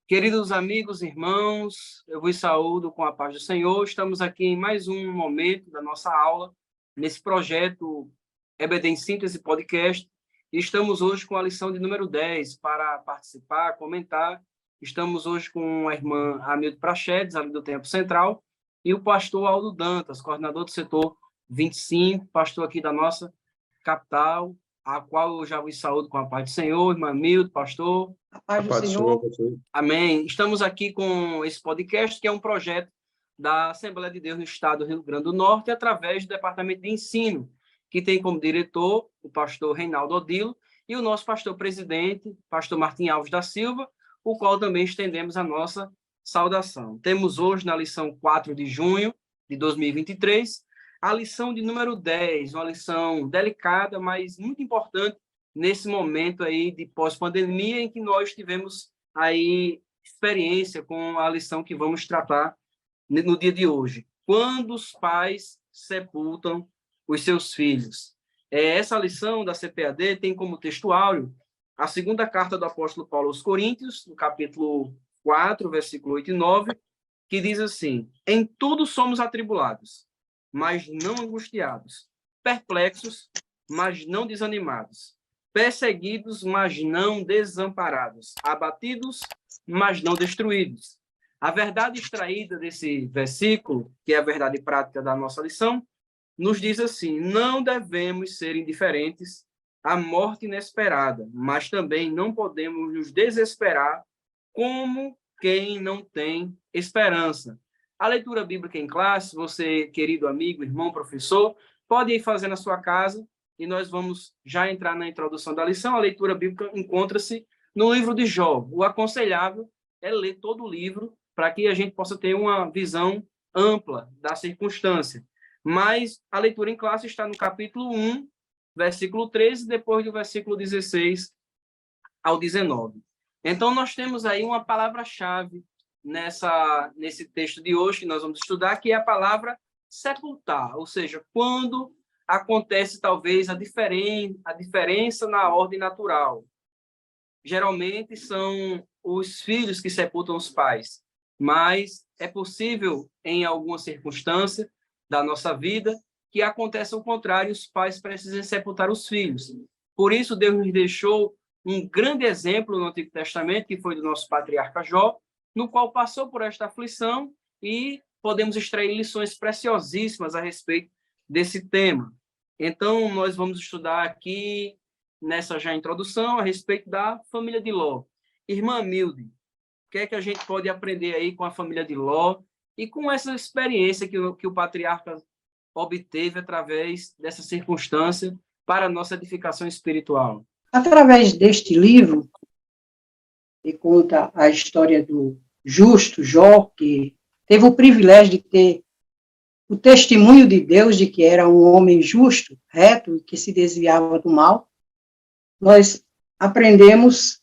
Queridos amigos, irmãos, eu vos saúdo com a paz do Senhor. Estamos aqui em mais um momento da nossa aula, nesse projeto EBD em Síntese Podcast. E estamos hoje com a lição de número 10 para participar, comentar. Estamos hoje com a irmã Hamilton Prachedes, ali do Tempo Central, e o pastor Aldo Dantas, coordenador do setor 25, pastor aqui da nossa capital, a qual eu já vos saúdo com a paz do Senhor, irmã Hamilton, pastor. A paz do Senhor. Amém. Estamos aqui com esse podcast, que é um projeto da Assembleia de Deus no Estado do Rio Grande do Norte, através do Departamento de Ensino, que tem como diretor o pastor Reinaldo Odilo e o nosso pastor-presidente, pastor Martim Alves da Silva, o qual também estendemos a nossa saudação. Temos hoje, na lição 4 de junho de 2023, a lição de número 10, uma lição delicada, mas muito importante, nesse momento aí de pós-pandemia, em que nós tivemos aí experiência com a lição que vamos tratar no dia de hoje. Quando os pais sepultam os seus filhos. Essa lição da CPAD tem como textuário a segunda carta do apóstolo Paulo aos Coríntios, no capítulo 4, versículo 8 e 9, que diz assim: em tudo somos atribulados, mas não angustiados, perplexos, mas não desanimados, perseguidos, mas não desamparados, abatidos, mas não destruídos. A verdade extraída desse versículo, que é a verdade prática da nossa lição, nos diz assim: não devemos ser indiferentes à morte inesperada, mas também não podemos nos desesperar como quem não tem esperança. A leitura bíblica em classe, você, querido amigo, irmão, professor, pode ir fazer na sua casa, e nós vamos já entrar na introdução da lição. A leitura bíblica encontra-se no livro de Jó. O aconselhável é ler todo o livro para que a gente possa ter uma visão ampla da circunstância. Mas a leitura em classe está no capítulo 1, versículo 13, depois do versículo 16 ao 19. Então, nós temos aí uma palavra-chave nesse texto de hoje que nós vamos estudar, que é a palavra sepultar, ou seja, quando acontece talvez a diferença na ordem natural. Geralmente são os filhos que sepultam os pais, mas é possível, em alguma circunstância da nossa vida, que aconteça o contrário, os pais precisem sepultar os filhos. Por isso, Deus nos deixou um grande exemplo no Antigo Testamento, que foi do nosso patriarca Jó, no qual passou por esta aflição, e podemos extrair lições preciosíssimas a respeito desse tema. Então, nós vamos estudar aqui, nessa já introdução, a respeito da família de Ló. Irmã Milde, o que é que a gente pode aprender aí com a família de Ló e com essa experiência que o patriarca obteve através dessa circunstância para a nossa edificação espiritual? Através deste livro, que conta a história do justo Jó, que teve o privilégio de ter o testemunho de Deus de que era um homem justo, reto, que se desviava do mal, nós aprendemos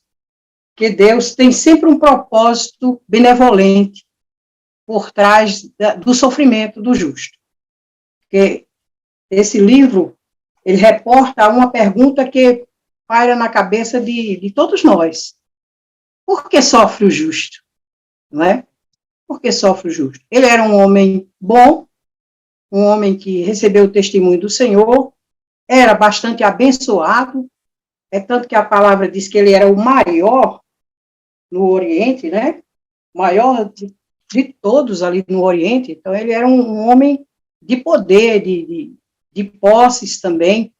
que Deus tem sempre um propósito benevolente por trás do sofrimento do justo. Porque esse livro, ele reporta uma pergunta que paira na cabeça de todos nós. Por que sofre o justo? Não é? Por que sofre o justo? Ele era um homem bom, um homem que recebeu o testemunho do Senhor, era bastante abençoado, é tanto que a palavra diz que ele era o maior no Oriente, né? Maior de todos ali no Oriente. Então, ele era um homem de poder, de posses também.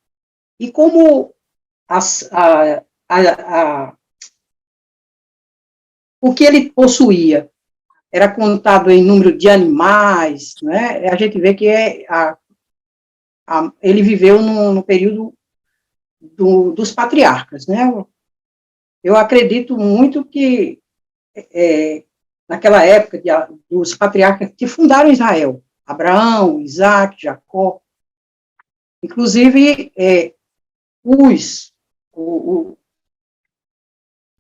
E como o que ele possuía era contado em número de animais, né? A gente vê que ele viveu no período dos patriarcas, né? Eu acredito muito que naquela época dos patriarcas que fundaram Israel, Abraão, Isaac, Jacó, inclusive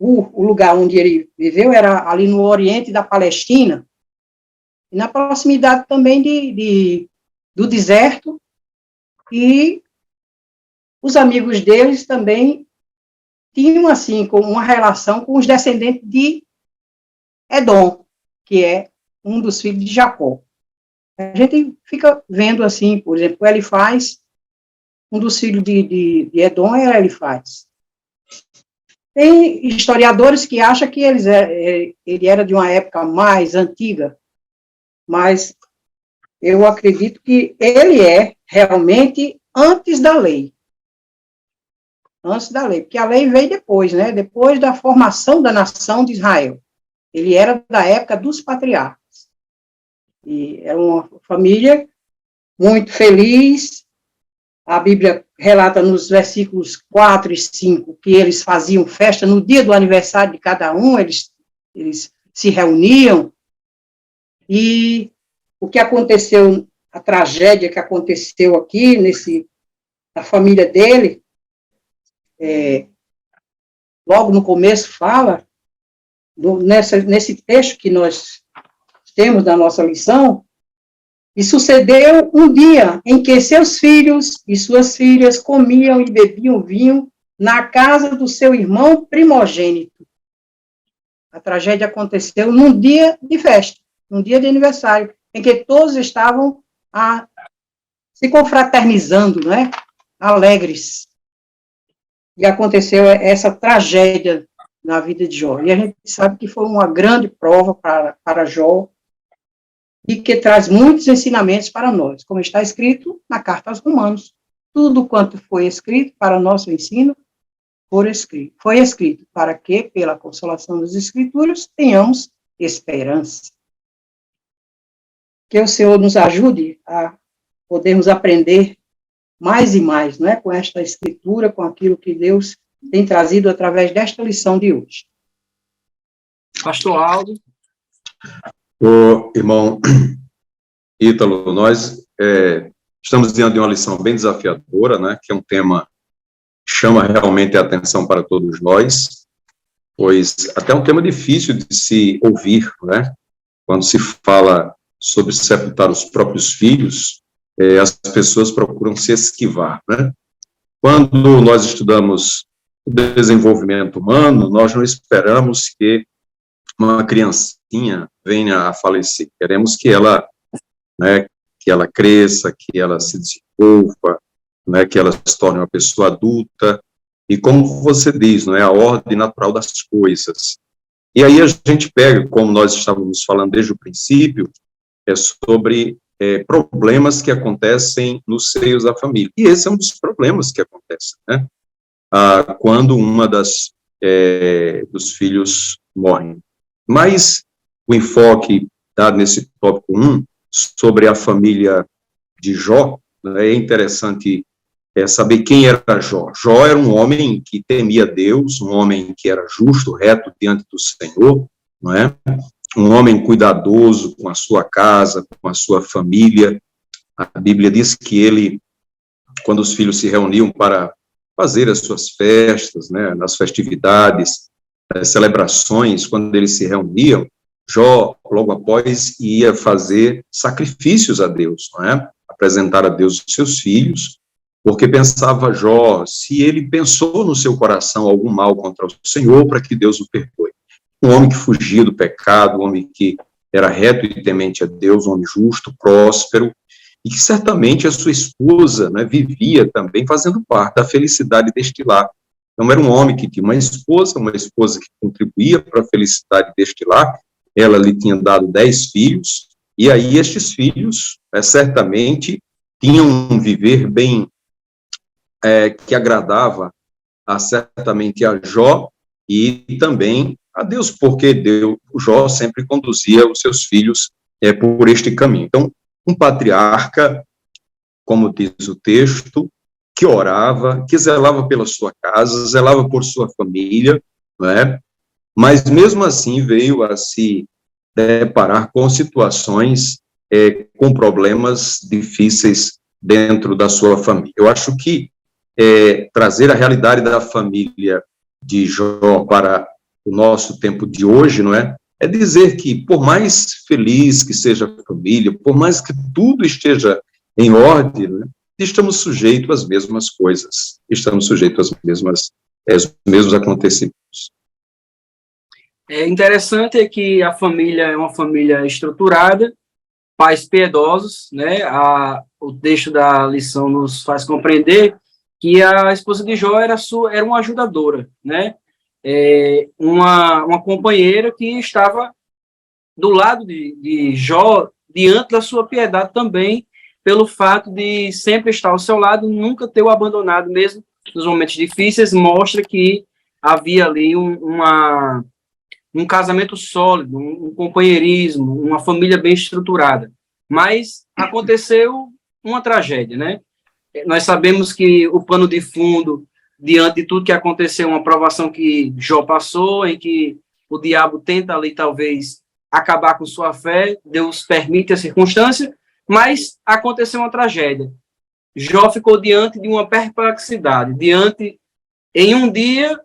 o lugar onde ele viveu era ali no oriente da Palestina, e na proximidade também do deserto, e os amigos deles também tinham, assim, uma relação com os descendentes Edom, que é um dos filhos de Jacó. A gente fica vendo assim, por exemplo, Elifaz, um dos filhos de Edom era Elifaz. Tem historiadores que acham que ele era de uma época mais antiga, mas eu acredito que ele é realmente antes da lei. Antes da lei, porque a lei veio depois, né? Depois da formação da nação de Israel. Ele era da época dos patriarcas. E era uma família muito feliz. A Bíblia relata nos versículos 4 e 5 que eles faziam festa no dia do aniversário de cada um, eles se reuniam. E o que aconteceu, a tragédia que aconteceu aqui, na família dele, logo no começo fala, nesse texto que nós temos na nossa lição, e sucedeu um dia em que seus filhos e suas filhas comiam e bebiam vinho na casa do seu irmão primogênito. A tragédia aconteceu num dia de festa, num dia de aniversário, em que todos estavam se confraternizando, né? Alegres. E aconteceu essa tragédia na vida de Jó. E a gente sabe que foi uma grande prova para Jó, e que traz muitos ensinamentos para nós, como está escrito na carta aos Romanos. Tudo quanto foi escrito para nosso ensino foi escrito para que, pela consolação das Escrituras, tenhamos esperança. Que o Senhor nos ajude a podermos aprender mais e mais, não é? Com esta Escritura, com aquilo que Deus tem trazido através desta lição de hoje. Pastor Aldo. Ô, irmão Ítalo, nós estamos diante de uma lição bem desafiadora, né, que é um tema que chama realmente a atenção para todos nós, pois até é um tema difícil de se ouvir, né, quando se fala sobre sepultar os próprios filhos, as pessoas procuram se esquivar, né. Quando nós estudamos o desenvolvimento humano, nós não esperamos que uma criancinha venha a falecer. Queremos que ela, né, que ela cresça, que ela se desenvolva, né, que ela se torne uma pessoa adulta, e como você diz, não é a ordem natural das coisas. E aí a gente pega, como nós estávamos falando desde o princípio, sobre problemas que acontecem nos seios da família. E esse é um dos problemas que acontecem, né? Quando uma dos filhos morre. Mas o enfoque dado nesse tópico 1, sobre a família de Jó, né, é interessante saber quem era Jó. Jó era um homem que temia Deus, um homem que era justo, reto diante do Senhor, não é? Um homem cuidadoso com a sua casa, com a sua família. A Bíblia diz que ele, quando os filhos se reuniam para fazer as suas festas, né, nas festividades, celebrações, quando eles se reuniam, Jó, logo após, ia fazer sacrifícios a Deus, não é? Apresentar a Deus os seus filhos, porque pensava Jó, se ele pensou no seu coração algum mal contra o Senhor, para que Deus o perdoe. Um homem que fugia do pecado, um homem que era reto e temente a Deus, um homem justo, próspero, e que certamente a sua esposa, né, vivia também fazendo parte da felicidade deste lar. Então, era um homem que tinha uma esposa que contribuía para a felicidade deste lar. Ela lhe tinha dado 10 filhos, e aí estes filhos, certamente, tinham um viver bem, que agradava certamente a Jó e também a Deus, porque Jó sempre conduzia os seus filhos por este caminho. Então, um patriarca, como diz o texto, que orava, que zelava pela sua casa, zelava por sua família, não é? Mas mesmo assim veio a se deparar com situações, com problemas difíceis dentro da sua família. Eu acho que trazer a realidade da família de Jó para o nosso tempo de hoje, não é? É dizer que, por mais feliz que seja a família, por mais que tudo esteja em ordem, né, estamos sujeitos às mesmas coisas, estamos sujeitos aos mesmos acontecimentos. É interessante é que a família é uma família estruturada, pais piedosos, né? O texto da lição nos faz compreender que a esposa de Jó era uma ajudadora, né? Uma companheira que estava do lado de Jó, diante da sua piedade também, pelo fato de sempre estar ao seu lado, nunca ter o abandonado, mesmo nos momentos difíceis, mostra que havia ali um casamento sólido, um companheirismo, uma família bem estruturada. Mas aconteceu uma tragédia, né? Nós sabemos que o pano de fundo, diante de tudo que aconteceu, uma provação que Jó passou, em que o diabo tenta ali, talvez, acabar com sua fé, Deus permite a circunstância, mas aconteceu uma tragédia. Jó ficou diante de uma perplexidade, em um dia,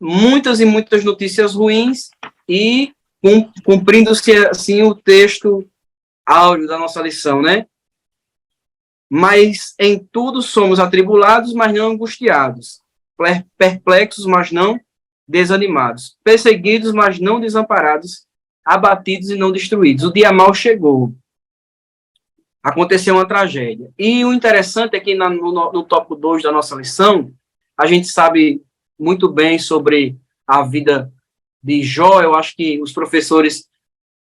muitas e muitas notícias ruins, e cumprindo-se, assim, o texto áureo da nossa lição, né? Mas em tudo somos atribulados, mas não angustiados, perplexos, mas não desanimados, perseguidos, mas não desamparados, abatidos e não destruídos. O dia mau chegou. Aconteceu uma tragédia. E o interessante é que no tópico 2 da nossa lição, a gente sabe muito bem sobre a vida de Jó. Eu acho que os professores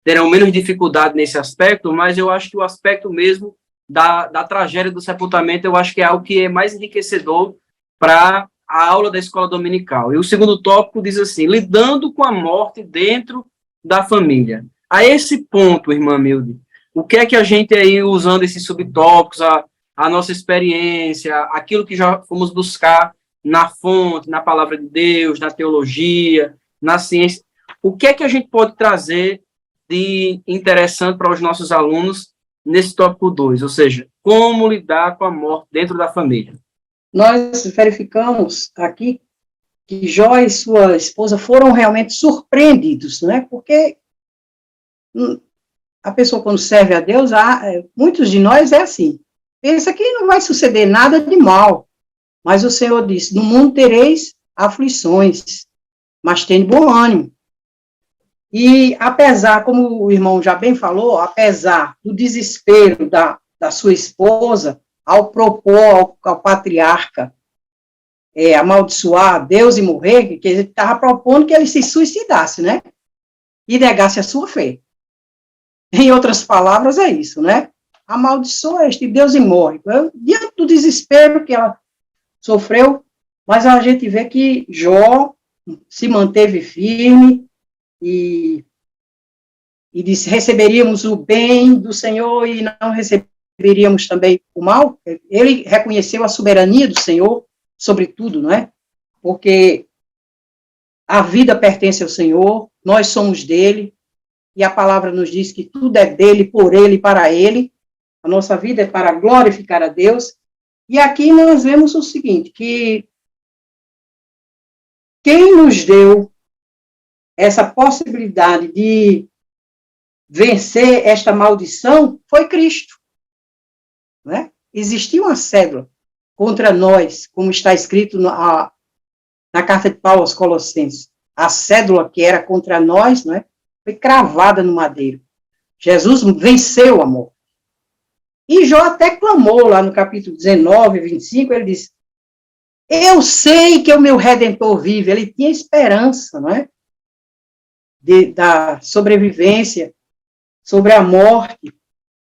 terão menos dificuldade nesse aspecto, mas eu acho que o aspecto mesmo da tragédia do sepultamento, eu acho que é algo que é mais enriquecedor para a aula da escola dominical. E o segundo tópico diz assim: lidando com a morte dentro da família. A esse ponto, irmã Milde, o que é que a gente aí, usando esses subtópicos, a nossa experiência, aquilo que já fomos buscar na fonte, na palavra de Deus, na teologia, na ciência, o que é que a gente pode trazer de interessante para os nossos alunos nesse tópico 2, ou seja, como lidar com a morte dentro da família? Nós verificamos aqui que Jó e sua esposa foram realmente surpreendidos, né? Porque a pessoa, quando serve a Deus, muitos de nós é assim, pensa que não vai suceder nada de mal, mas o Senhor disse: no mundo tereis aflições, mas tende bom ânimo. E apesar, como o irmão já bem falou, apesar do desespero da sua esposa, ao propor ao patriarca amaldiçoar Deus e morrer, que ele estava propondo que ele se suicidasse, né? E negasse a sua fé. Em outras palavras, é isso, né? Amaldiçoa este Deus e morre. Diante do desespero que ela sofreu, mas a gente vê que Jó se manteve firme e disse: receberíamos o bem do Senhor e não receberíamos também o mal. Ele reconheceu a soberania do Senhor sobre tudo, não é? Porque a vida pertence ao Senhor, nós somos dele, e a palavra nos diz que tudo é dele, por ele e para ele. A nossa vida é para glorificar a Deus. E aqui nós vemos o seguinte, que quem nos deu essa possibilidade de vencer esta maldição foi Cristo. Não é? Existia uma cédula contra nós, como está escrito na carta de Paulo aos Colossenses. A cédula que era contra nós, não é, foi cravada no madeiro. Jesus venceu a morte. E Jó até clamou lá no capítulo 19, 25, ele disse: eu sei que o meu Redentor vive. Ele tinha esperança, não é? Da sobrevivência, sobre a morte.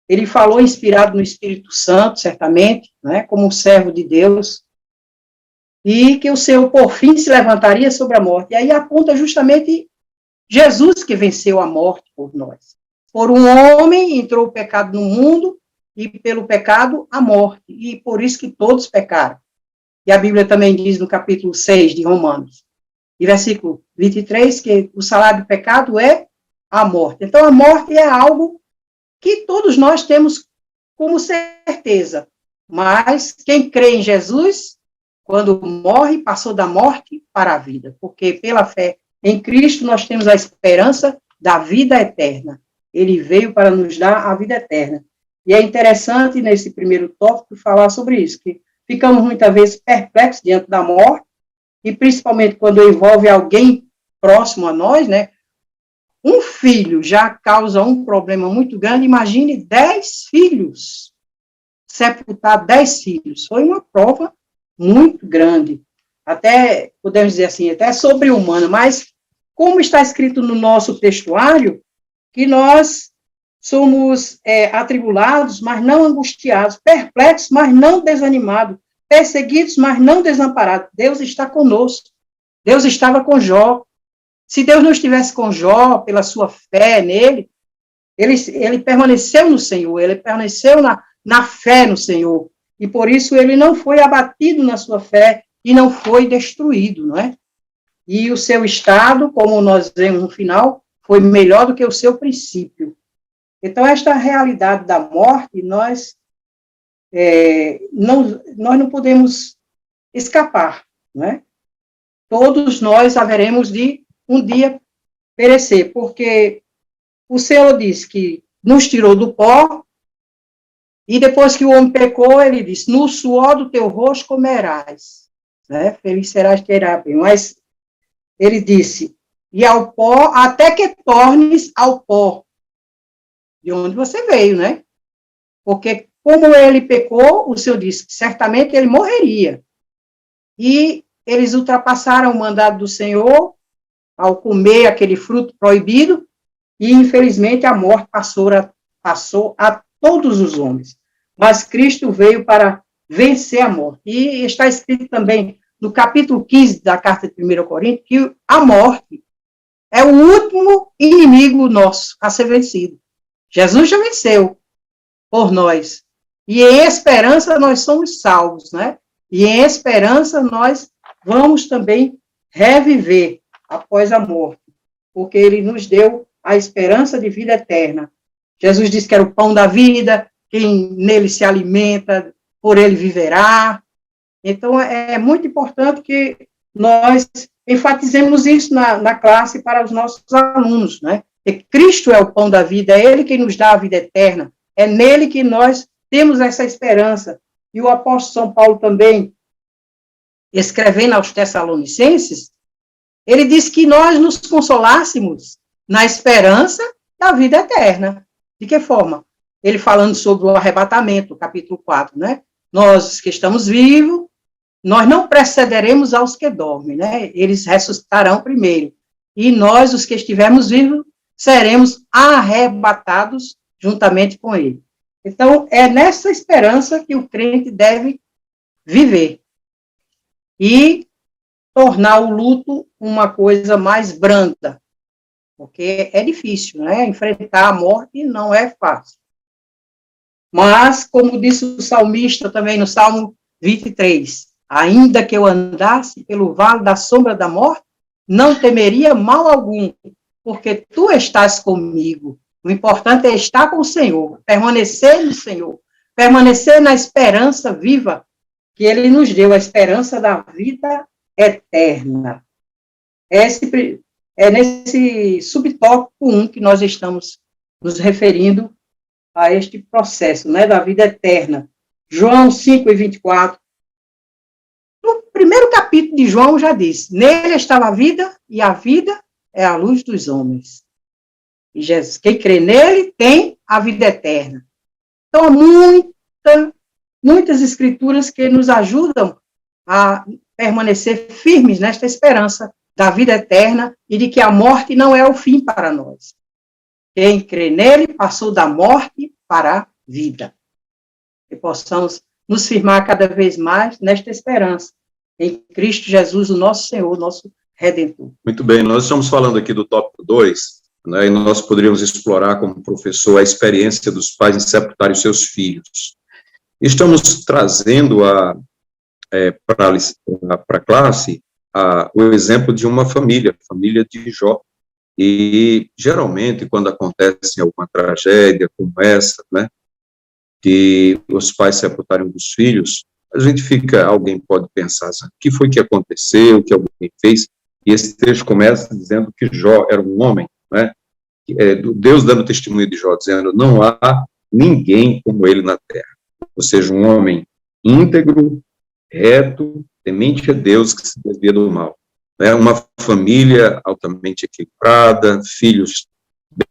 Ele falou inspirado no Espírito Santo, certamente, né, como um servo de Deus, e que o Senhor, por fim, se levantaria sobre a morte. E aí aponta justamente Jesus, que venceu a morte por nós. Por um homem entrou o pecado no mundo, e pelo pecado a morte, e por isso que todos pecaram. E a Bíblia também diz no capítulo 6 de Romanos, e versículo 23, que o salário do pecado é a morte. Então, a morte é algo que todos nós temos como certeza. Mas quem crê em Jesus, quando morre, passou da morte para a vida. Porque pela fé em Cristo nós temos a esperança da vida eterna. Ele veio para nos dar a vida eterna. E é interessante, nesse primeiro tópico, falar sobre isso, que ficamos muitas vezes perplexos diante da morte, e principalmente quando envolve alguém próximo a nós, né? um filho já causa um problema muito grande, imagine 10 filhos. Sepultar 10 filhos. Foi uma prova muito grande. Até, podemos dizer assim, até sobre-humana, mas como está escrito no nosso textuário, que nós somos atribulados, mas não angustiados, perplexos, mas não desanimados, perseguidos, mas não desamparados. Deus está conosco. Deus estava com Jó. Se Deus não estivesse com Jó, pela sua fé nele, ele permaneceu no Senhor, ele permaneceu na fé no Senhor. E por isso ele não foi abatido na sua fé e não foi destruído, não é? E o seu estado, como nós vemos no final, foi melhor do que o seu princípio. Então, esta realidade da morte, nós não podemos escapar, não é? Todos nós haveremos de um dia perecer, porque o Senhor disse que nos tirou do pó, e depois que o homem pecou, ele disse, no suor do teu rosto comerás, né? Feliz serás que irá bem. Mas ele disse, e ao pó, até que tornes ao pó, de onde você veio, né? Porque como ele pecou, o Senhor disse que certamente ele morreria. E eles ultrapassaram o mandado do Senhor ao comer aquele fruto proibido, e infelizmente a morte passou a todos os homens. Mas Cristo veio para vencer a morte. E está escrito também no capítulo 15 da carta de 1 Coríntios, que a morte é o último inimigo nosso a ser vencido. Jesus já venceu por nós. E em esperança nós somos salvos, né? E em esperança nós vamos também reviver após a morte, porque ele nos deu a esperança de vida eterna. Jesus disse que era o pão da vida, quem nele se alimenta, por ele viverá. Então, é muito importante que nós enfatizemos isso na classe para os nossos alunos, né? Que Cristo é o pão da vida, é ele que nos dá a vida eterna, é nele que nós temos essa esperança. E o apóstolo São Paulo também, escrevendo aos Tessalonicenses, ele disse que nós nos consolássemos na esperança da vida eterna. De que forma? Ele falando sobre o arrebatamento, capítulo 4, né? Nós que estamos vivos, nós não precederemos aos que dormem, né? Eles ressuscitarão primeiro. E nós, os que estivermos vivos, seremos arrebatados juntamente com ele. Então, é nessa esperança que o crente deve viver. E tornar o luto uma coisa mais branda, porque é difícil, né? Enfrentar a morte não é fácil. Mas, como disse o salmista também no Salmo 23, ainda que eu andasse pelo vale da sombra da morte, não temeria mal algum, porque tu estás comigo. O importante é estar com o Senhor, permanecer no Senhor, permanecer na esperança viva que ele nos deu, a esperança da vida eterna. É nesse subtópico 1 que nós estamos nos referindo a este processo, né, da vida eterna. João 5:24. No primeiro capítulo de João já diz, nele estava a vida, e a vida é a luz dos homens. E Jesus, quem crê nele tem a vida eterna. Então, há muitas escrituras que nos ajudam a permanecer firmes nesta esperança da vida eterna e de que a morte não é o fim para nós. Quem crê nele passou da morte para a vida. Que possamos nos firmar cada vez mais nesta esperança, em Cristo Jesus, o nosso Senhor, nosso Redentor. Muito bem, nós estamos falando aqui do tópico 2, né, e nós poderíamos explorar como professor a experiência dos pais em sepultarem os seus filhos. Estamos trazendo para a classe o exemplo de uma família, a família de Jó. E, geralmente, quando acontece alguma tragédia como essa, né, que os pais sepultarem dos filhos, alguém pode pensar assim, o que foi que aconteceu, o que alguém fez, e esse texto começa dizendo que Jó era um homem, né, Deus dando testemunho de Jó, dizendo, não há ninguém como ele na terra, ou seja, um homem íntegro, reto, temente a Deus, que se desvia do mal. Né, uma família altamente equilibrada, filhos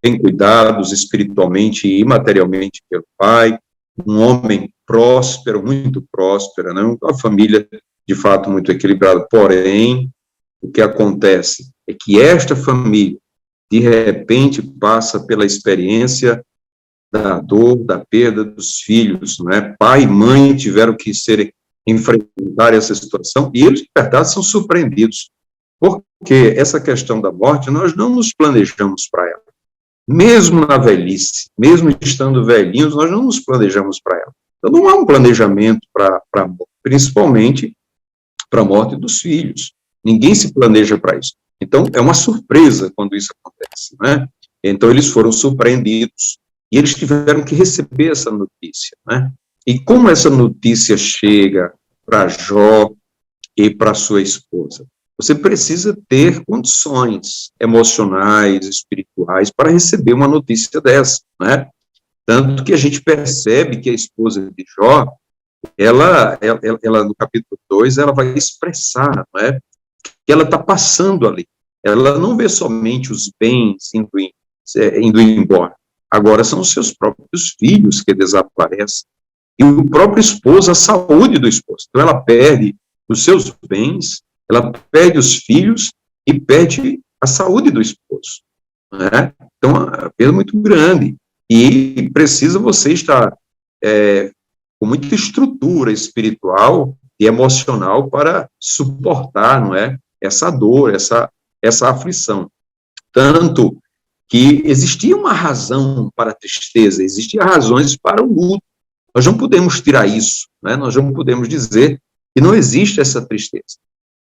bem cuidados espiritualmente e materialmente pelo pai, um homem próspero, muito próspero, né? Uma família, de fato, muito equilibrada. Porém, o que acontece é que esta família, de repente, passa pela experiência da dor, da perda dos filhos, né? Pai e mãe tiveram que enfrentar essa situação, e eles, de verdade, são surpreendidos, porque essa questão da morte, nós não nos planejamos para ela. Mesmo na velhice, mesmo estando velhinhos, nós não nos planejamos para ela. Então, não há um planejamento para a morte, principalmente para a morte dos filhos. Ninguém se planeja para isso. Então, é uma surpresa quando isso acontece, né? Então, eles foram surpreendidos e eles tiveram que receber essa notícia, né? E como essa notícia chega para Jó e para sua esposa? Você precisa ter condições emocionais, espirituais, para receber uma notícia dessa, né? Tanto que a gente percebe que a esposa de Jó, ela no capítulo 2, ela vai expressar, não é? Que ela está passando ali. Ela não vê somente os bens indo embora. Agora são os seus próprios filhos que desaparecem. E o próprio esposo, a saúde do esposo. Então, ela perde os seus bens, ela perde os filhos e perde a saúde do esposo, né? Então, a perda é muito grande. E precisa você estar com muita estrutura espiritual e emocional para suportar, não é? Essa dor, essa aflição. Tanto que existia uma razão para a tristeza, existiam razões para o luto. Nós não podemos tirar isso, né? Nós não podemos dizer que não existe essa tristeza.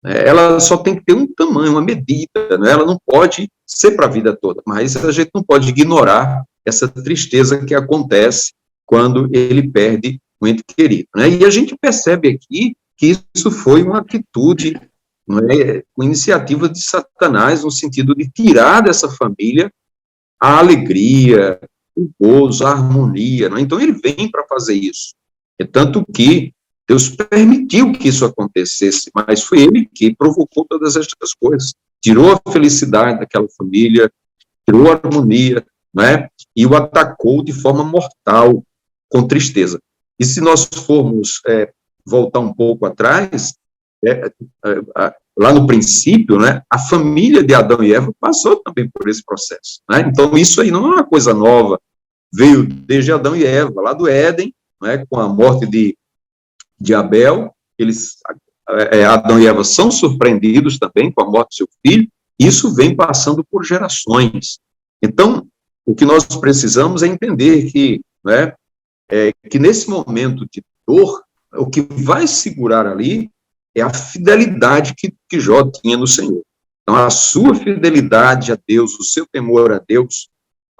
Ela só tem que ter um tamanho, uma medida, né? Ela não pode ser para a vida toda, mas a gente não pode ignorar essa tristeza que acontece quando ele perde um ente querido, né? E a gente percebe aqui que isso foi uma atitude, não é, uma iniciativa de Satanás, no sentido de tirar dessa família a alegria, o gozo, a harmonia, não é? Então ele vem para fazer isso. É tanto que Deus permitiu que isso acontecesse, mas foi ele que provocou todas estas coisas. Tirou a felicidade daquela família, tirou a harmonia, né? E o atacou de forma mortal, com tristeza. E se nós formos voltar um pouco atrás, lá no princípio, né, a família de Adão e Eva passou também por esse processo, né? Então isso aí não é uma coisa nova, veio desde Adão e Eva, lá do Éden, né, com a morte de Abel, Adão e Eva são surpreendidos também com a morte do seu filho, isso vem passando por gerações. Então, o que nós precisamos é entender que, né, que nesse momento de dor, o que vai segurar ali é a fidelidade que Jó tinha no Senhor. Então, a sua fidelidade a Deus, o seu temor a Deus,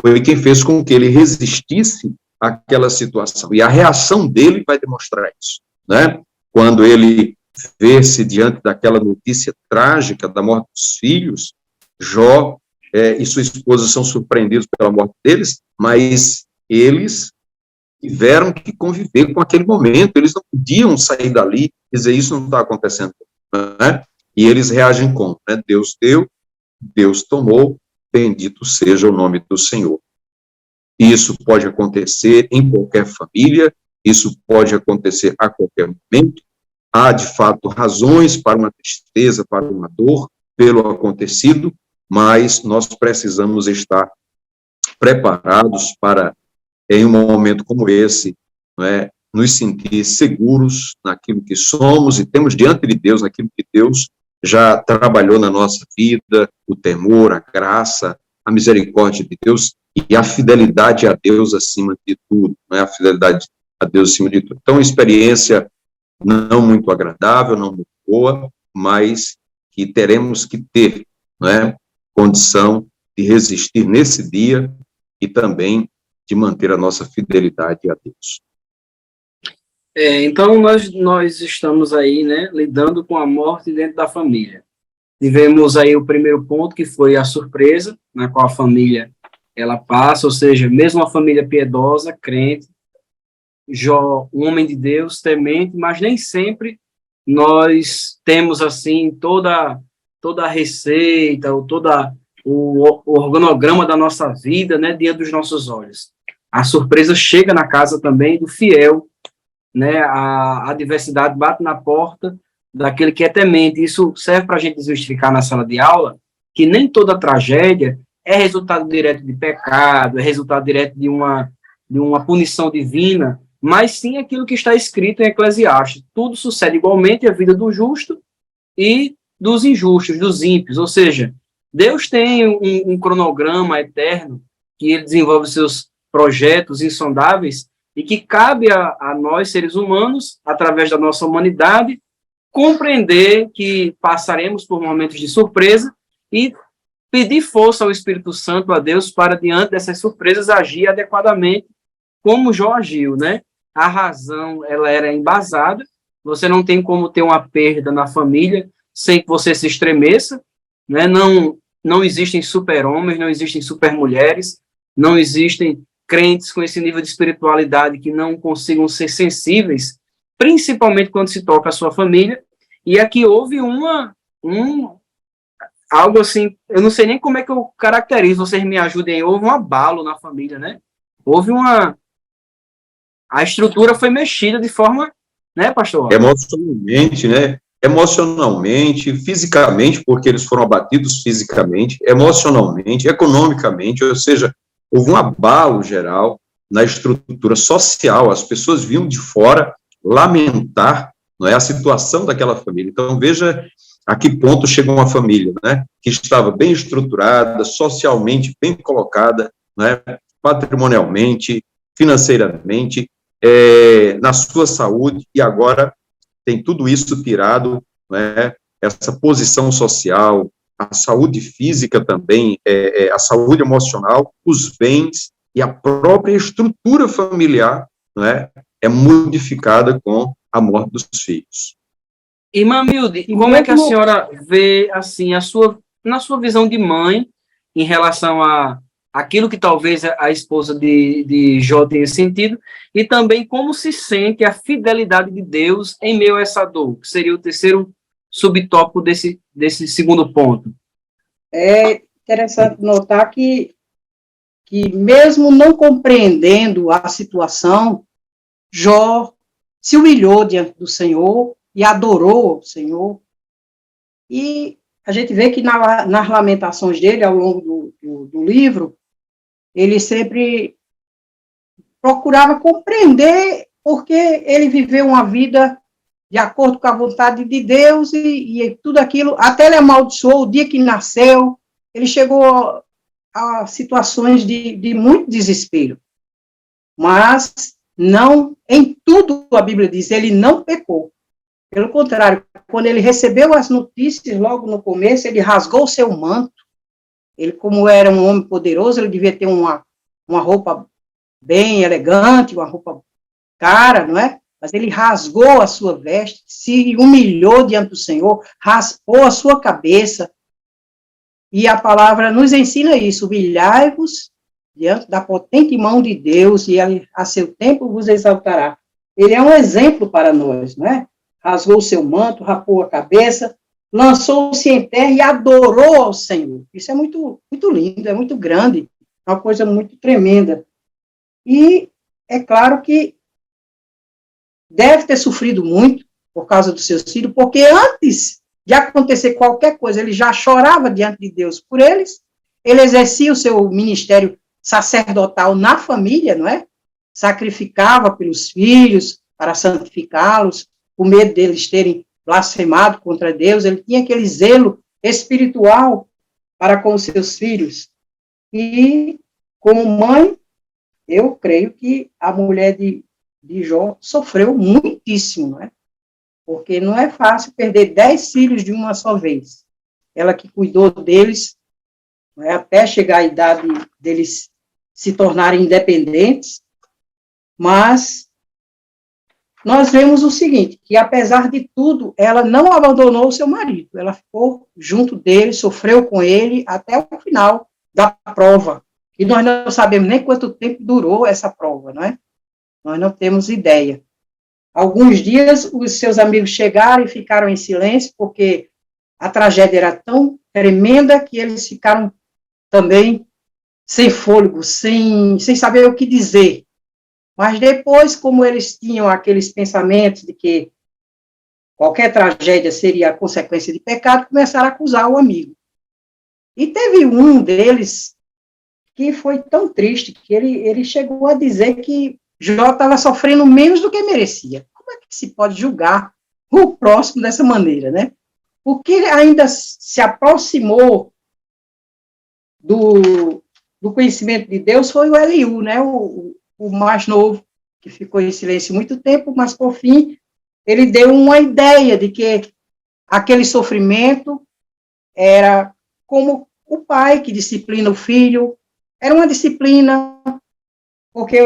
foi quem fez com que ele resistisse àquela situação. E a reação dele vai demonstrar isso, né? Quando ele vê-se diante daquela notícia trágica da morte dos filhos, Jó e sua esposa são surpreendidos pela morte deles, mas eles tiveram que conviver com aquele momento, eles não podiam sair dali e dizer, isso não está acontecendo, né? E eles reagem como, né? Deus deu, Deus tomou, bendito seja o nome do Senhor. Isso pode acontecer em qualquer família, isso pode acontecer a qualquer momento, há, de fato, razões para uma tristeza, para uma dor, pelo acontecido, mas nós precisamos estar preparados para, em um momento como esse, não é, nos sentir seguros naquilo que somos e temos diante de Deus, naquilo que Deus já trabalhou na nossa vida, o temor, a graça, a misericórdia de Deus e a fidelidade a Deus acima de tudo, não é? A fidelidade a Deus acima de tudo. Então, experiência não muito agradável, não muito boa, mas que teremos que ter, não é, condição de resistir nesse dia e também de manter a nossa fidelidade a Deus. Então, nós estamos aí, né, lidando com a morte dentro da família. Tivemos aí o primeiro ponto, que foi a surpresa, na qual a família ela passa, ou seja, mesmo uma família piedosa, crente, Jó, um homem de Deus, temente, mas nem sempre nós temos, assim, toda a receita, ou toda o organograma da nossa vida, né, diante dos nossos olhos. A surpresa chega na casa também do fiel, né, a adversidade bate na porta daquele que é temente. Isso serve para a gente desmistificar na sala de aula que nem toda tragédia é resultado direto de pecado, é resultado direto de uma punição divina, mas sim aquilo que está escrito em Eclesiastes. Tudo sucede igualmente à vida do justo e dos injustos, dos ímpios. Ou seja, Deus tem um cronograma eterno que ele desenvolve seus projetos insondáveis e que cabe a nós, seres humanos, através da nossa humanidade, compreender que passaremos por momentos de surpresa e pedir força ao Espírito Santo, a Deus, para, diante dessas surpresas, agir adequadamente, como Jó agiu, né? A razão, ela era embasada, você não tem como ter uma perda na família sem que você se estremeça, né? Não existem super-homens, não existem super-mulheres, não existem crentes com esse nível de espiritualidade que não consigam ser sensíveis, principalmente quando se toca a sua família, e aqui houve algo assim, eu não sei nem como é que eu caracterizo, vocês me ajudem aí, houve um abalo na família, né? A estrutura foi mexida de forma, né, pastor? Emocionalmente, né? Emocionalmente, fisicamente, porque eles foram abatidos fisicamente, emocionalmente, economicamente, ou seja, houve um abalo geral na estrutura social, as pessoas vinham de fora lamentar, não é, a situação daquela família. Então, veja a que ponto chegou uma família, né, que estava bem estruturada, socialmente bem colocada, né, patrimonialmente, financeiramente, na sua saúde, e agora tem tudo isso tirado, né, essa posição social, a saúde física também, a saúde emocional, os bens e a própria estrutura familiar, né, é modificada com a morte dos filhos. Irmã Milde, como é que a senhora vê, assim, na sua visão de mãe, em relação a aquilo que talvez a esposa de Jó tenha sentido, e também como se sente a fidelidade de Deus em meio a essa dor, que seria o terceiro subtópico desse segundo ponto? É interessante notar que mesmo não compreendendo a situação, Jó se humilhou diante do Senhor e adorou o Senhor. E a gente vê que nas lamentações dele, ao longo do livro, ele sempre procurava compreender porque ele viveu uma vida de acordo com a vontade de Deus e tudo aquilo, até ele amaldiçoou o dia que nasceu, ele chegou a situações de muito desespero. Mas não, em tudo a Bíblia diz, ele não pecou. Pelo contrário, quando ele recebeu as notícias, logo no começo, ele rasgou o seu manto. Ele, como era um homem poderoso, ele devia ter uma roupa bem elegante, uma roupa cara, não é? Mas ele rasgou a sua veste, se humilhou diante do Senhor, raspou a sua cabeça. E a palavra nos ensina isso: humilhai-vos diante da potente mão de Deus, e a seu tempo vos exaltará. Ele é um exemplo para nós, não é? Rasgou o seu manto, rapou a cabeça, lançou-se em terra e adorou ao Senhor. Isso é muito, muito lindo, é muito grande, é uma coisa muito tremenda. E é claro que deve ter sofrido muito por causa dos seus filhos, porque antes de acontecer qualquer coisa, ele já chorava diante de Deus por eles, ele exercia o seu ministério sacerdotal na família, não é? Sacrificava pelos filhos para santificá-los, com medo deles terem blasfemado contra Deus, ele tinha aquele zelo espiritual para com os seus filhos. E, como mãe, eu creio que a mulher de Jó sofreu muitíssimo, não é? Porque não é fácil perder 10 filhos de uma só vez. Ela que cuidou deles, não é? Até chegar à idade deles se tornarem independentes, mas nós vemos o seguinte, que apesar de tudo, ela não abandonou o seu marido, ela ficou junto dele, sofreu com ele até o final da prova, e nós não sabemos nem quanto tempo durou essa prova, não é? Nós não temos ideia. Alguns dias, os seus amigos chegaram e ficaram em silêncio, porque a tragédia era tão tremenda que eles ficaram também sem fôlego, sem saber o que dizer. Mas depois, como eles tinham aqueles pensamentos de que qualquer tragédia seria a consequência de pecado, começaram a acusar o amigo. E teve um deles que foi tão triste que ele chegou a dizer que Jó estava sofrendo menos do que merecia. Como é que se pode julgar o próximo dessa maneira, né? O que ainda se aproximou do conhecimento de Deus foi o Eliú, né? O mais novo, que ficou em silêncio muito tempo, mas, por fim, ele deu uma ideia de que aquele sofrimento era como o pai que disciplina o filho, era uma disciplina, porque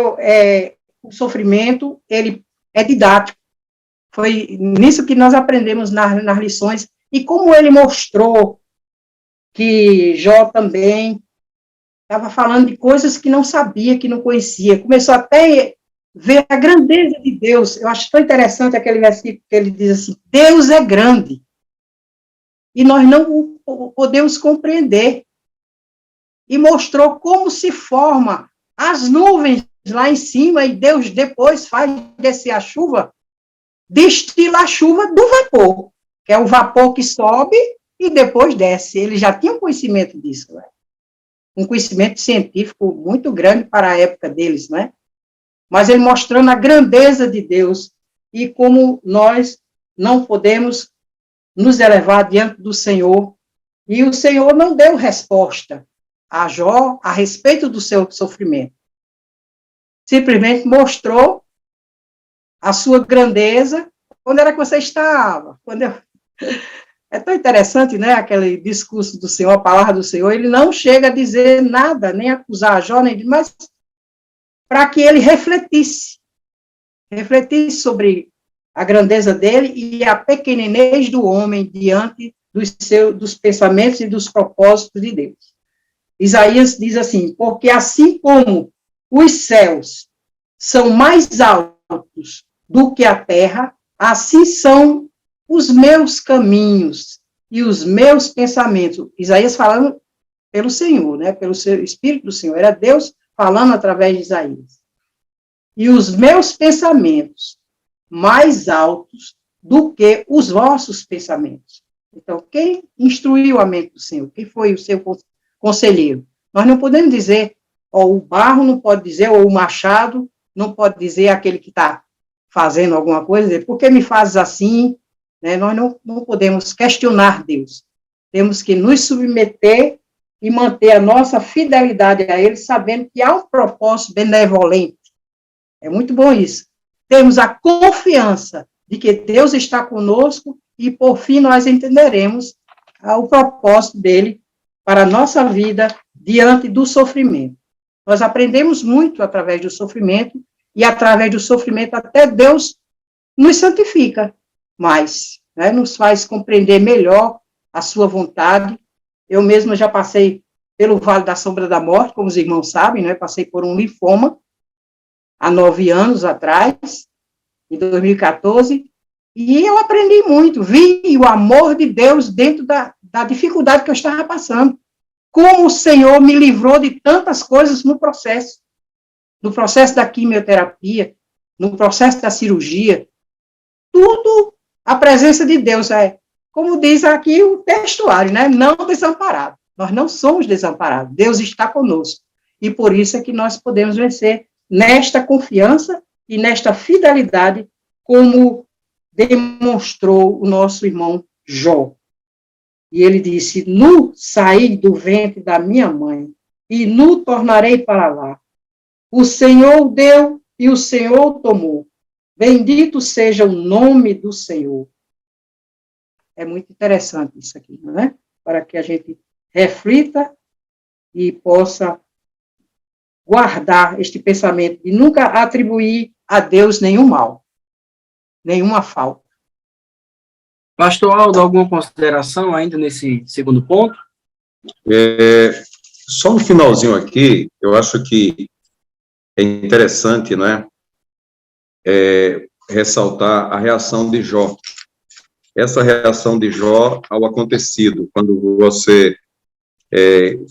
o sofrimento, ele é didático. Foi nisso que nós aprendemos nas lições, e como ele mostrou que Jó também estava falando de coisas que não sabia, que não conhecia, começou até a ver a grandeza de Deus. Eu acho tão interessante aquele versículo que ele diz assim, Deus é grande, e nós não podemos compreender. E mostrou como se forma as nuvens lá em cima, e Deus depois faz descer a chuva, destila a chuva do vapor, que é o vapor que sobe e depois desce. Ele já tinha conhecimento disso, né? Um conhecimento científico muito grande para a época deles, né? Mas ele mostrando a grandeza de Deus e como nós não podemos nos elevar diante do Senhor. E o Senhor não deu resposta a Jó a respeito do seu sofrimento. Simplesmente mostrou a sua grandeza. Onde era que você estava? É tão interessante, né, aquele discurso do Senhor, a palavra do Senhor, ele não chega a dizer nada, nem acusar Jó, mas para que ele refletisse sobre a grandeza dele e a pequenez do homem diante dos pensamentos e dos propósitos de Deus. Isaías diz assim, porque assim como os céus são mais altos do que a terra, assim são os meus caminhos e os meus pensamentos. Isaías falando pelo Senhor, né, pelo Espírito do Senhor, era Deus falando através de Isaías. E os meus pensamentos mais altos do que os vossos pensamentos. Então, quem instruiu a mente do Senhor? Quem foi o seu conselheiro? Nós não podemos dizer, o barro não pode dizer, ou o machado não pode dizer aquele que está fazendo alguma coisa, por que me fazes assim? Né? Nós não podemos questionar Deus. Temos que nos submeter e manter a nossa fidelidade a Ele, sabendo que há um propósito benevolente. É muito bom isso. Temos a confiança de que Deus está conosco e, por fim, nós entenderemos o propósito dele para a nossa vida diante do sofrimento. Nós aprendemos muito através do sofrimento e, através do sofrimento, até Deus nos santifica mais, né? Nos faz compreender melhor a sua vontade. Eu mesma já passei pelo Vale da Sombra da Morte, como os irmãos sabem, né? Passei por um linfoma há 9 anos atrás, em 2014, e eu aprendi muito, vi o amor de Deus dentro da dificuldade que eu estava passando, como o Senhor me livrou de tantas coisas no processo da quimioterapia, no processo da cirurgia, tudo a presença de Deus, como diz aqui o textuário, né? Não desamparado, nós não somos desamparados, Deus está conosco, e por isso é que nós podemos vencer nesta confiança e nesta fidelidade, como demonstrou o nosso irmão Jó. E ele disse, nu saí do ventre da minha mãe, e nu tornarei para lá. O Senhor deu e o Senhor tomou. Bendito seja o nome do Senhor. É muito interessante isso aqui, não é? Para que a gente reflita e possa guardar este pensamento de nunca atribuir a Deus nenhum mal, nenhuma falta. Pastor Aldo, alguma consideração ainda nesse segundo ponto? Só no finalzinho aqui, eu acho que é interessante, né, ressaltar a reação de Jó. Essa reação de Jó ao acontecido, quando você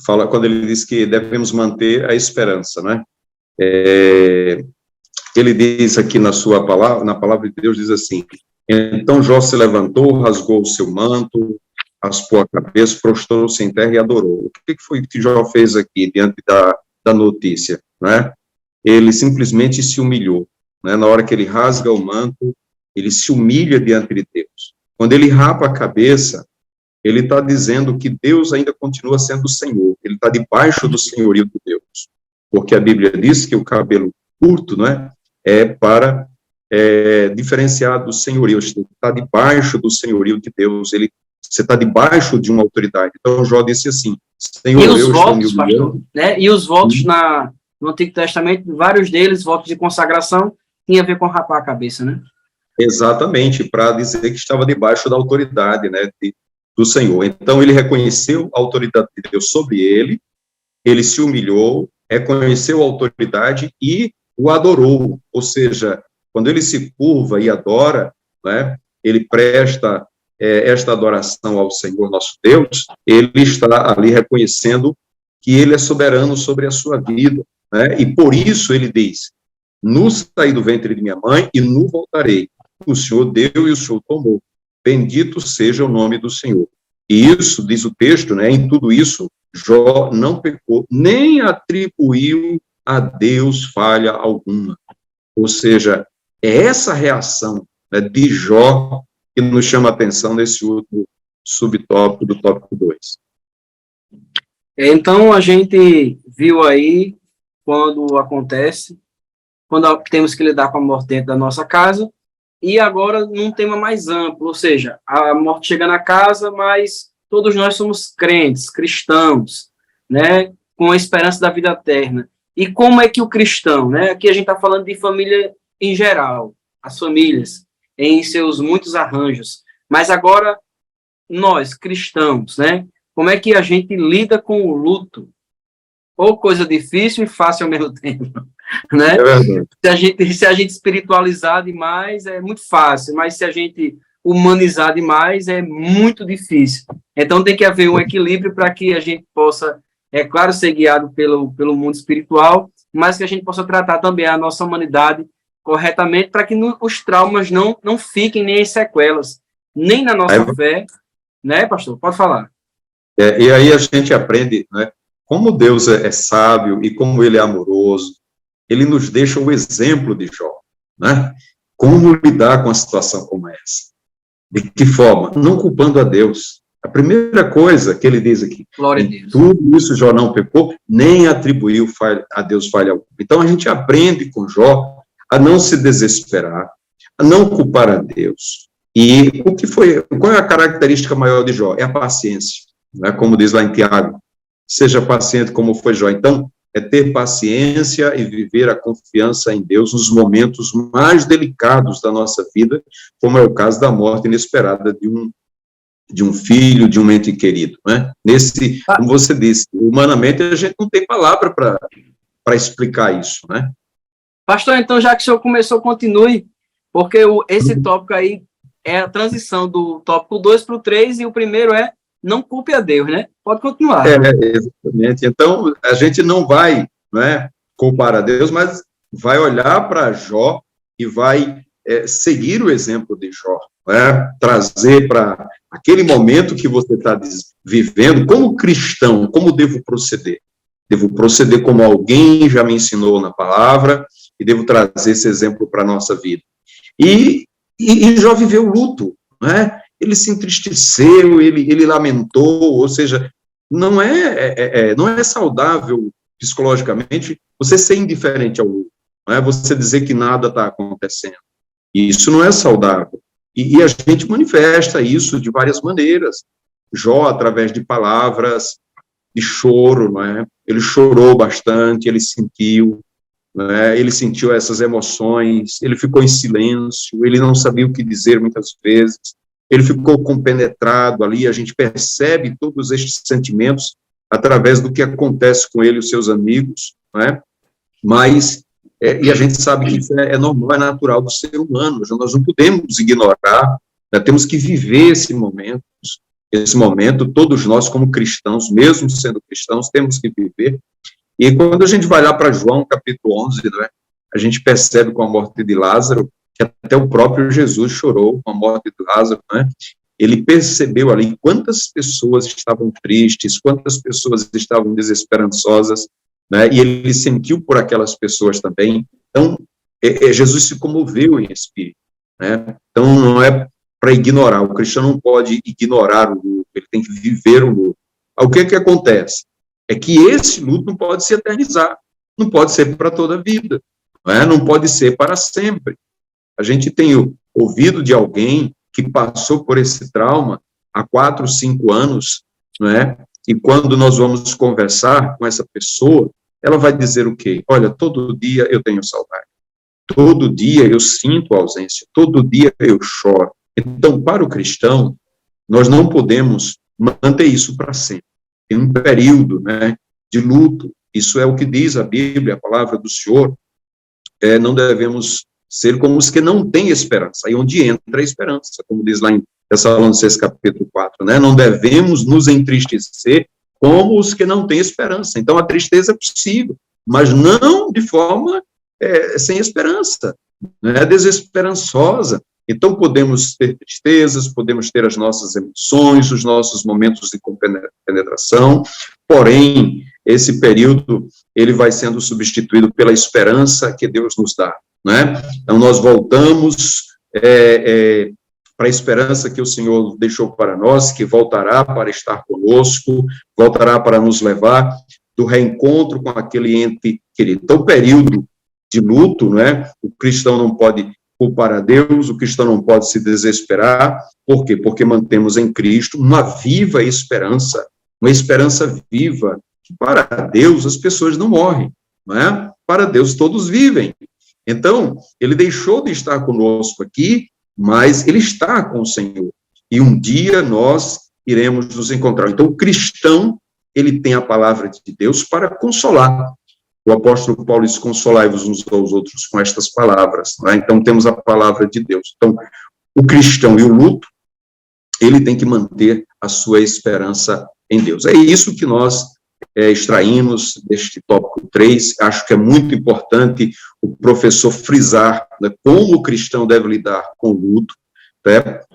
fala, quando ele diz que devemos manter a esperança, né? Ele diz aqui na palavra de Deus, diz assim: então Jó se levantou, rasgou o seu manto, raspou a cabeça, prostrou-se em terra e adorou. O que foi que Jó fez aqui, diante da notícia, né? Ele simplesmente se humilhou, né? Na hora que ele rasga o manto, ele se humilha diante de Deus. Quando ele rapa a cabeça, ele está dizendo que Deus ainda continua sendo o Senhor, ele está debaixo do senhorio de Deus, porque a Bíblia diz que o cabelo curto, né, é para diferenciar do senhorio, você está debaixo do senhorio de Deus, você está debaixo de uma autoridade. Então, Jó disse assim: Senhor, e os eu votos, estou me humilhando, pastor, né? E os votos no Antigo Testamento, vários deles, votos de consagração, tinha a ver com rapar a cabeça, né? exatamente, para dizer que estava debaixo da autoridade, né, do Senhor. Então, ele reconheceu a autoridade de Deus sobre ele se humilhou, reconheceu a autoridade e o adorou, ou seja, quando ele se curva e adora, né, ele presta esta adoração ao Senhor nosso Deus, ele está ali reconhecendo que ele é soberano sobre a sua vida, né, e por isso ele diz: nu saí do ventre de minha mãe e nu voltarei, o Senhor deu e o Senhor tomou, bendito seja o nome do Senhor. E isso, diz o texto, né, em tudo isso, Jó não pecou, nem atribuiu a Deus falha alguma. Ou seja, é essa reação, né, de Jó que nos chama a atenção nesse último subtópico do tópico 2. Então, a gente viu aí, quando acontece, quando temos que lidar com a morte dentro da nossa casa, e agora num tema mais amplo, ou seja, a morte chega na casa, mas todos nós somos crentes, cristãos, né, com a esperança da vida eterna. E como é que o cristão, né, aqui a gente está falando de família em geral, as famílias, em seus muitos arranjos, mas agora nós, cristãos, né, como é que a gente lida com o luto? Ou coisa difícil e fácil ao mesmo tempo, né? Se a gente espiritualizar demais, é muito fácil, mas se a gente humanizar demais, é muito difícil. Então, tem que haver um equilíbrio para que a gente possa, é claro, ser guiado pelo mundo espiritual, mas que a gente possa tratar também a nossa humanidade corretamente, para que os traumas não fiquem nem as sequelas, nem na nossa fé, né, pastor? Pode falar. E aí a gente aprende, né, como Deus é sábio e como ele é amoroso, ele nos deixa o exemplo de Jó, né? Como lidar com uma situação como essa? De que forma? Não culpando a Deus. A primeira coisa que ele diz aqui, glória a Deus, tudo isso Jó não pecou, nem atribuiu a Deus falha alguma. Então a gente aprende com Jó a não se desesperar, a não culpar a Deus. E qual é a característica maior de Jó? É a paciência, né? Como diz lá em Tiago, seja paciente como foi Jó. Então, é ter paciência e viver a confiança em Deus nos momentos mais delicados da nossa vida, como é o caso da morte inesperada de um filho, de um ente querido, né? Como você disse, humanamente a gente não tem palavra para explicar isso, né? Pastor, então, já que o senhor começou, continue, porque esse tópico aí é a transição do tópico 2 para o 3, e o primeiro é não culpe a Deus, né? Pode continuar. Exatamente. Então, a gente não vai, né, culpar a Deus, mas vai olhar para Jó e vai seguir o exemplo de Jó, né? Trazer para aquele momento que você está vivendo, como cristão, como devo proceder? Devo proceder como alguém já me ensinou na palavra, e devo trazer esse exemplo para a nossa vida. E Jó viveu luto, né? Ele se entristeceu, ele lamentou, ou seja, não é saudável psicologicamente você ser indiferente ao luto, não é você dizer que nada está acontecendo. Isso não é saudável. E a gente manifesta isso de várias maneiras. Jó, através de palavras de choro, não é? Ele chorou bastante, ele sentiu essas emoções, ele ficou em silêncio, ele não sabia o que dizer muitas vezes, ele ficou compenetrado ali, a gente percebe todos estes sentimentos através do que acontece com ele e os seus amigos, não é? Mas, e a gente sabe que isso é normal, é natural do ser humano, nós não podemos ignorar, né? Temos que viver esse momento, esse momento, todos nós, como cristãos, mesmo sendo cristãos, temos que viver. E quando a gente vai lá para João, capítulo 11, né, a gente percebe com a morte de Lázaro, que até o próprio Jesus chorou com a morte de Lázaro, né? Ele percebeu ali quantas pessoas estavam tristes, quantas pessoas estavam desesperançosas, né? E ele sentiu por aquelas pessoas também. Então, Jesus se comoveu em espírito, né? Então, não é para ignorar, o cristão não pode ignorar o luto, ele tem que viver o luto. O que acontece? É que esse luto não pode se eternizar, não pode ser para toda a vida, não pode ser para sempre. A gente tem ouvido de alguém que passou por esse trauma há 4, 5 anos, e quando nós vamos conversar com essa pessoa, ela vai dizer o quê? Olha, todo dia eu tenho saudade, todo dia eu sinto ausência, todo dia eu choro. Então, para o cristão, nós não podemos manter isso para sempre. Tem um período, de luto, isso é o que diz a Bíblia, a palavra do Senhor, não devemos ser como os que não têm esperança, aí onde entra a esperança, como diz lá em Tessalonicenses capítulo 4, não devemos nos entristecer como os que não têm esperança. Então, a tristeza é possível, mas não de forma sem esperança, desesperançosa. Então, podemos ter tristezas, podemos ter as nossas emoções, os nossos momentos de compenetração, porém, esse período, ele vai sendo substituído pela esperança que Deus nos dá, Então, nós voltamos para a esperança que o Senhor deixou para nós, que voltará para estar conosco, voltará para nos levar do reencontro com aquele ente querido. Então, o período de luto, o cristão não pode culpar a Deus, o cristão não pode se desesperar. Por quê? Porque mantemos em Cristo uma viva esperança, uma esperança viva, que para Deus as pessoas não morrem, Para Deus todos vivem. Então, ele deixou de estar conosco aqui, mas ele está com o Senhor. E um dia nós iremos nos encontrar. Então, o cristão, ele tem a palavra de Deus para consolar. O apóstolo Paulo diz, consolai-vos uns aos outros com estas palavras. Então, temos a palavra de Deus. Então, o cristão e o luto, ele tem que manter a sua esperança em Deus. É isso que nós extraímos deste tópico 3. Acho que é muito importante o professor frisar como o cristão deve lidar com o luto,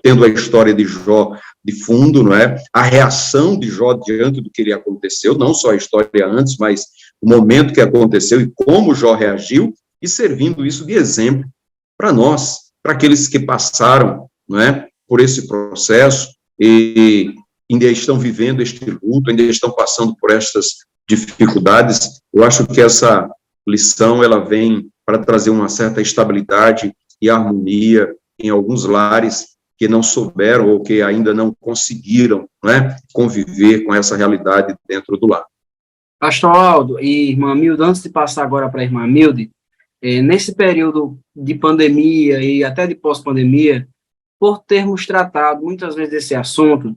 tendo a história de Jó de fundo, a reação de Jó diante do que lhe aconteceu, não só a história antes, mas o momento que aconteceu e como Jó reagiu, e servindo isso de exemplo para nós, para aqueles que passaram, por esse processo e ainda estão vivendo este luto, ainda estão passando por estas dificuldades. Eu acho que essa lição, ela vem para trazer uma certa estabilidade e harmonia em alguns lares que não souberam ou que ainda não conseguiram, conviver com essa realidade dentro do lar. Pastor Aldo e irmã Milde, antes de passar agora para a irmã Milde, nesse período de pandemia e até de pós-pandemia, por termos tratado muitas vezes desse assunto,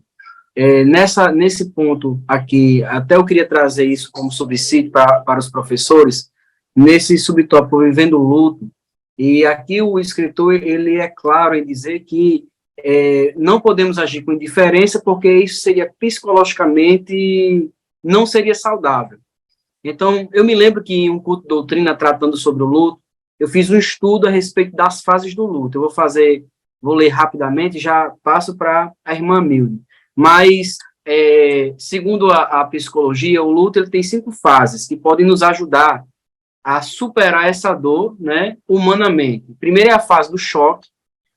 nesse ponto aqui, até eu queria trazer isso como subsídio para os professores, nesse subtópico Vivendo o Luto, e aqui o escritor, ele é claro em dizer que não podemos agir com indiferença, porque isso seria psicologicamente, não seria saudável. Então, eu me lembro que em um culto de doutrina tratando sobre o luto, eu fiz um estudo a respeito das fases do luto. Eu vou ler rapidamente e já passo para a irmã Milde. Mas, segundo a psicologia, o luto ele tem 5 fases que podem nos ajudar a superar essa dor, humanamente. Primeiro é a fase do choque,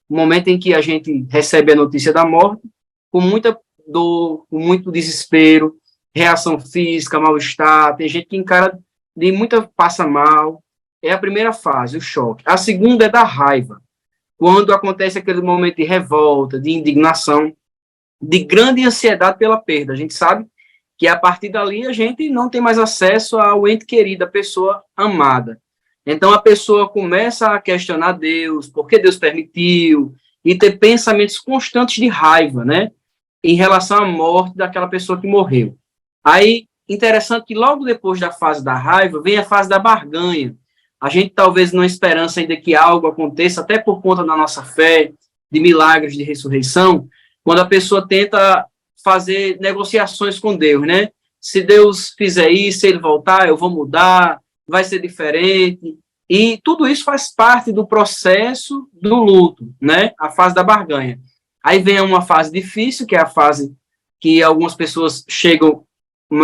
o momento em que a gente recebe a notícia da morte, com muita dor, com muito desespero, reação física, mal-estar, tem gente que encara de muita, passa mal. É a primeira fase, o choque. A segunda é da raiva, quando acontece aquele momento de revolta, de indignação, de grande ansiedade pela perda. A gente sabe que a partir dali a gente não tem mais acesso ao ente querido, a pessoa amada. Então a pessoa começa a questionar Deus, por que Deus permitiu, e ter pensamentos constantes de raiva, em relação à morte daquela pessoa que morreu. Aí, interessante que logo depois da fase da raiva, vem a fase da barganha. A gente talvez numa esperança ainda que algo aconteça, até por conta da nossa fé, de milagres de ressurreição, quando a pessoa tenta fazer negociações com Deus, né? Se Deus fizer isso, se ele voltar, eu vou mudar, vai ser diferente. E tudo isso faz parte do processo do luto, né? A fase da barganha. Aí vem uma fase difícil, que é a fase que algumas pessoas chegam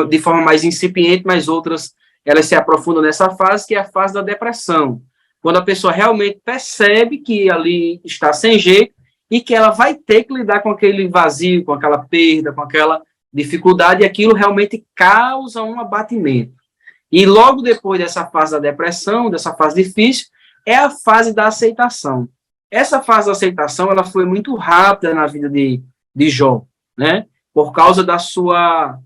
de forma mais incipiente, mas outras elas se aprofundam nessa fase, que é a fase da depressão. Quando a pessoa realmente percebe que ali está sem jeito e que ela vai ter que lidar com aquele vazio, com aquela perda, com aquela dificuldade, e aquilo realmente causa um abatimento. E logo depois dessa fase da depressão, dessa fase difícil, é a fase da aceitação. Essa fase da aceitação, ela foi muito rápida na vida de Jó, né? Por causa da sua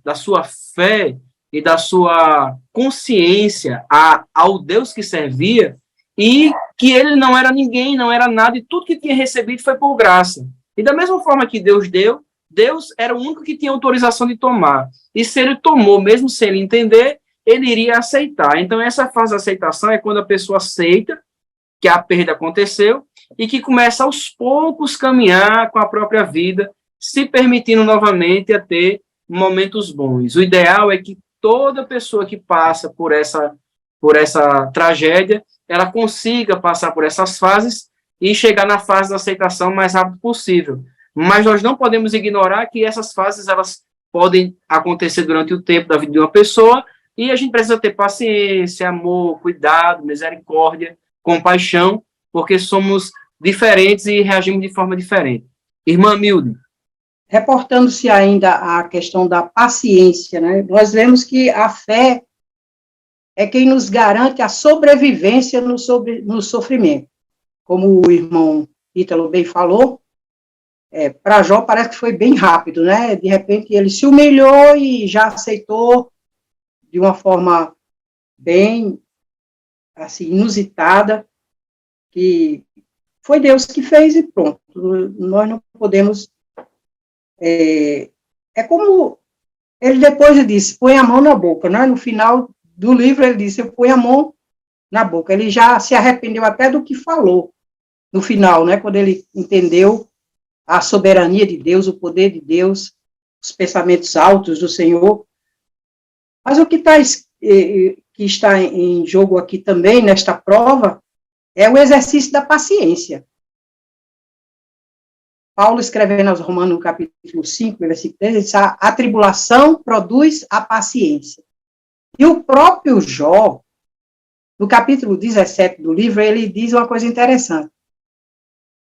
fé e da sua consciência ao Deus que servia, e que ele não era ninguém, não era nada, e tudo que tinha recebido foi por graça. E da mesma forma que Deus deu, Deus era o único que tinha autorização de tomar. E se ele tomou, mesmo sem ele entender, ele iria aceitar. Então, essa fase de aceitação é quando a pessoa aceita que a perda aconteceu e que começa aos poucos caminhar com a própria vida, se permitindo novamente a ter momentos bons. O ideal é que toda pessoa que passa por essa tragédia, ela consiga passar por essas fases e chegar na fase da aceitação o mais rápido possível. Mas nós não podemos ignorar que essas fases elas podem acontecer durante o tempo da vida de uma pessoa, e a gente precisa ter paciência, amor, cuidado, misericórdia, compaixão, porque somos diferentes e reagimos de forma diferente. Irmã Milde. Reportando-se ainda à questão da paciência, né? Nós vemos que a fé é quem nos garante a sobrevivência no sofrimento. Como o irmão Ítalo bem falou, para Jó parece que foi bem rápido, né? De repente ele se humilhou e já aceitou de uma forma bem assim, inusitada, que foi Deus que fez e pronto. Nós não podemos... É como ele depois disse, põe a mão na boca, né? No final do livro ele disse, eu ponho a mão na boca. Ele já se arrependeu até do que falou no final, né? Quando ele entendeu a soberania de Deus, o poder de Deus, os pensamentos altos do Senhor. Mas o que está em jogo aqui também, nesta prova, é o exercício da paciência. Paulo, escrevendo aos Romanos, no capítulo 5, versículo 3, ele diz, a tribulação produz a paciência. E o próprio Jó, no capítulo 17 do livro, ele diz uma coisa interessante,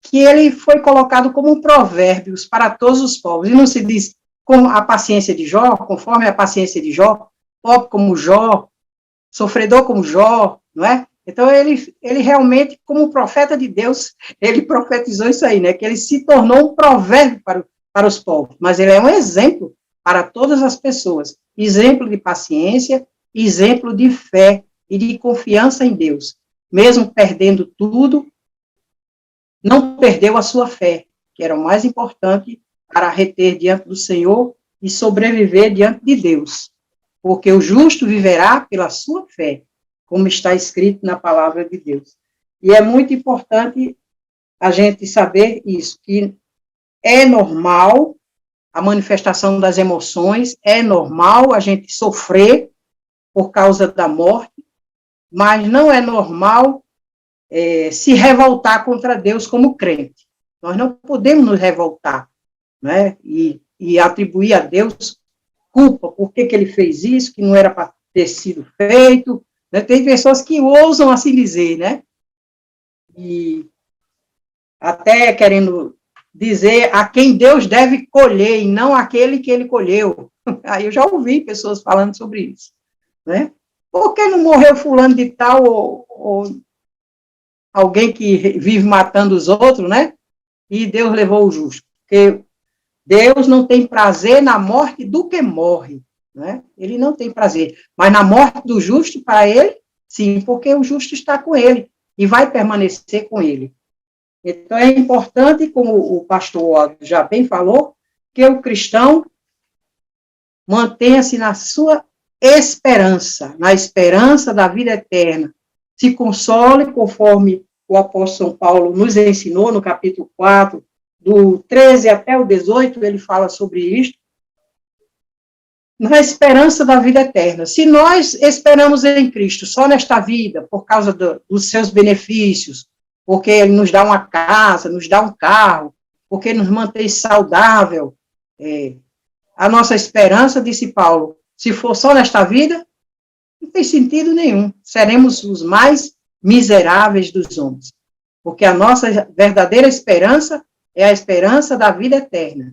que ele foi colocado como um provérbio para todos os povos, e não se diz com a paciência de Jó, conforme a paciência de Jó, pobre como Jó, sofredor como Jó, não é? Então, ele realmente, como profeta de Deus, ele profetizou isso aí, né? Que ele se tornou um provérbio para os povos. Mas ele é um exemplo para todas as pessoas. Exemplo de paciência, exemplo de fé e de confiança em Deus. Mesmo perdendo tudo, não perdeu a sua fé, que era o mais importante para reter diante do Senhor e sobreviver diante de Deus. Porque o justo viverá pela sua fé, como está escrito na palavra de Deus. E é muito importante a gente saber isso, que é normal a manifestação das emoções, é normal a gente sofrer por causa da morte, mas não é normal se revoltar contra Deus como crente. Nós não podemos nos revoltar, né? E atribuir a Deus culpa, por que ele fez isso, que não era para ter sido feito. Tem pessoas que ousam assim dizer, né? E até querendo dizer a quem Deus deve colher, e não aquele que ele colheu. Aí eu já ouvi pessoas falando sobre isso, né? Por que não morreu fulano de tal, ou alguém que vive matando os outros, né? E Deus levou o justo. Porque Deus não tem prazer na morte do que morre. Né? Ele não tem prazer, mas na morte do justo, para ele, sim, porque o justo está com ele e vai permanecer com ele. Então, é importante, como o pastor já bem falou, que o cristão mantenha-se na sua esperança, na esperança da vida eterna, se console, conforme o apóstolo São Paulo nos ensinou, no capítulo 4, do 13 até o 18, ele fala sobre isto, na esperança da vida eterna. Se nós esperamos em Cristo só nesta vida, por causa dos seus benefícios, porque Ele nos dá uma casa, nos dá um carro, porque nos mantém saudável, a nossa esperança, disse Paulo, se for só nesta vida, não tem sentido nenhum. Seremos os mais miseráveis dos homens. Porque a nossa verdadeira esperança é a esperança da vida eterna.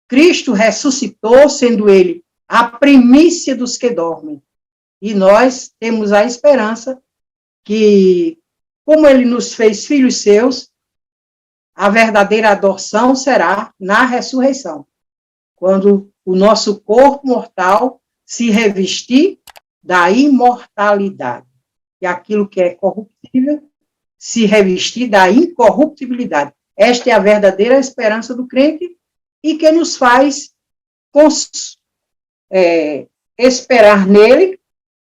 Cristo ressuscitou, sendo Ele a primícia dos que dormem. E nós temos a esperança que, como Ele nos fez filhos seus, a verdadeira adoção será na ressurreição, quando o nosso corpo mortal se revestir da imortalidade, e aquilo que é corruptível se revestir da incorruptibilidade. Esta é a verdadeira esperança do crente e que nos faz esperar nele,